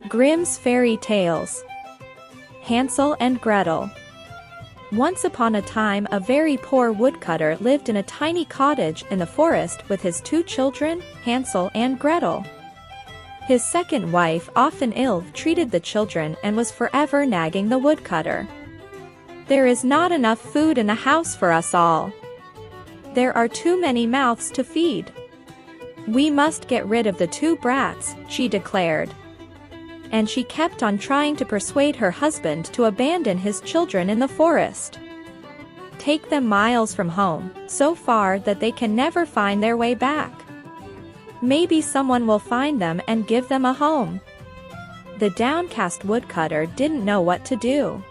Grimm's Fairy Tales. Hansel and Gretel. Once upon a time, a very poor woodcutter lived in a tiny cottage in the forest with his two children, Hansel and Gretel. His second wife often ill-treated the children and was forever nagging the woodcutter. "There is not enough food in the house for us all. There are too many mouths to feed. We must get rid of the two brats," she declared. And she kept on trying to persuade her husband to abandon his children in the forest. Take them miles from home, so far that they can never find their way back. Maybe someone will find them and give them a home. The downcast woodcutter didn't know what to do.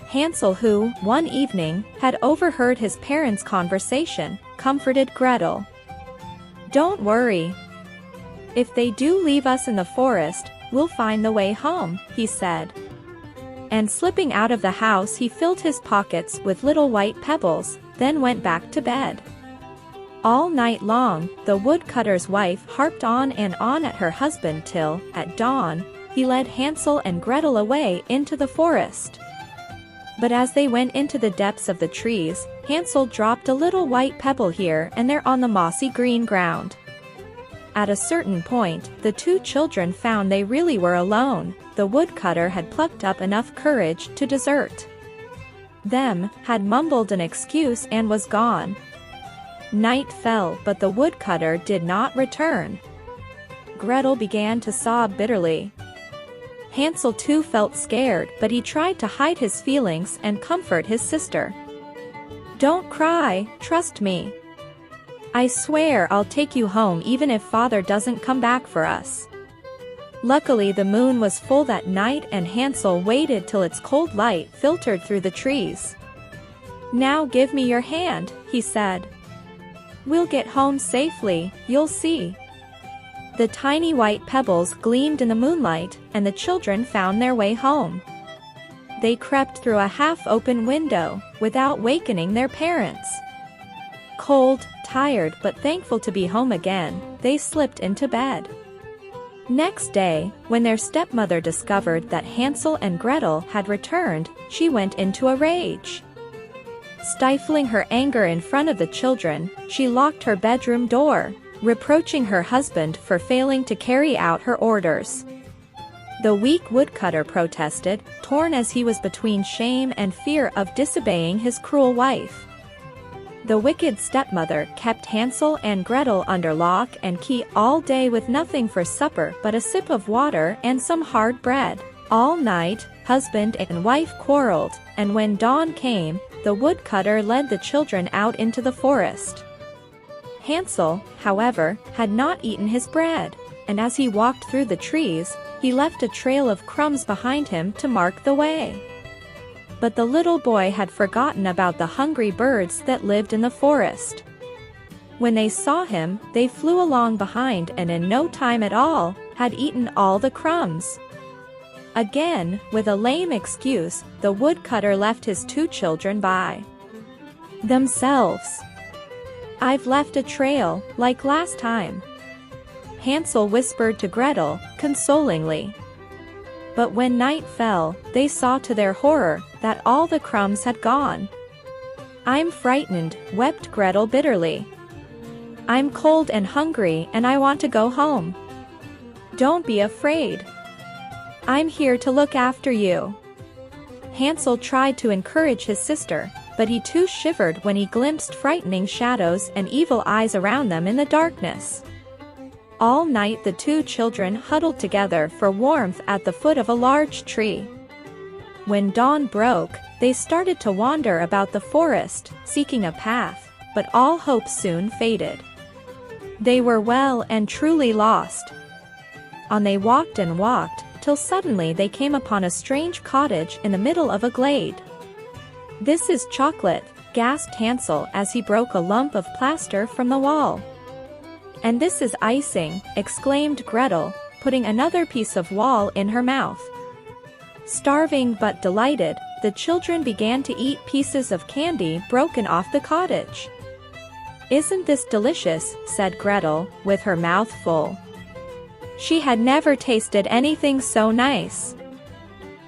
Hansel, who, one evening, had overheard his parents' conversation, comforted Gretel. "Don't worry. If they do leave us in the forest, we'll find the way home," he said. And slipping out of the house, he filled his pockets with little white pebbles, then went back to bed. All night long, the woodcutter's wife harped on and on at her husband till, at dawn, he led Hansel and Gretel away into the forest. But as they went into the depths of the trees, Hansel dropped a little white pebble here and there on the mossy green ground. At a certain point, the two children found they really were alone. The woodcutter had plucked up enough courage to desert them, had mumbled an excuse and was gone. Night fell, but the woodcutter did not return. Gretel began to sob bitterly. Hansel too felt scared, but he tried to hide his feelings and comfort his sister. "Don't cry, trust me. I swear I'll take you home even if father doesn't come back for us." Luckily the moon was full that night and Hansel waited till its cold light filtered through the trees. "Now give me your hand," he said. "We'll get home safely, you'll see." The tiny white pebbles gleamed in the moonlight, and the children found their way home. They crept through a half-open window, without wakening their parents. Cold, tired but thankful to be home again, they slipped into bed. Next day, when their stepmother discovered that Hansel and Gretel had returned, she went into a rage. Stifling her anger in front of the children, she locked her bedroom door, reproaching her husband for failing to carry out her orders. The weak woodcutter protested, torn as he was between shame and fear of disobeying his cruel wife. The wicked stepmother kept Hansel and Gretel under lock and key all day with nothing for supper but a sip of water and some hard bread. All night, husband and wife quarreled, and when dawn came, the woodcutter led the children out into the forest. Hansel, however, had not eaten his bread, and as he walked through the trees, he left a trail of crumbs behind him to mark the way. But the little boy had forgotten about the hungry birds that lived in the forest. When they saw him, they flew along behind and in no time at all, had eaten all the crumbs. Again, with a lame excuse, the woodcutter left his two children by themselves. "I've left a trail, like last time," Hansel whispered to Gretel, consolingly. But when night fell, they saw to their horror that all the crumbs had gone. "I'm frightened," wept Gretel bitterly. "I'm cold and hungry and I want to go home." "Don't be afraid. I'm here to look after you." Hansel tried to encourage his sister, but he too shivered when he glimpsed frightening shadows and evil eyes around them in the darkness. All night the two children huddled together for warmth at the foot of a large tree. When dawn broke, they started to wander about the forest, seeking a path, but all hope soon faded. They were well and truly lost. On they walked and walked, till suddenly they came upon a strange cottage in the middle of a glade. "This is chocolate," gasped Hansel as he broke a lump of plaster from the wall. "And this is icing," exclaimed Gretel, putting another piece of wall in her mouth. Starving but delighted, the children began to eat pieces of candy broken off the cottage. "Isn't this delicious?" said Gretel, with her mouth full. She had never tasted anything so nice.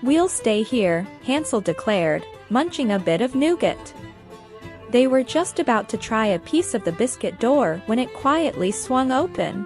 "We'll stay here," Hansel declared, munching a bit of nougat. They were just about to try a piece of the biscuit door when it quietly swung open.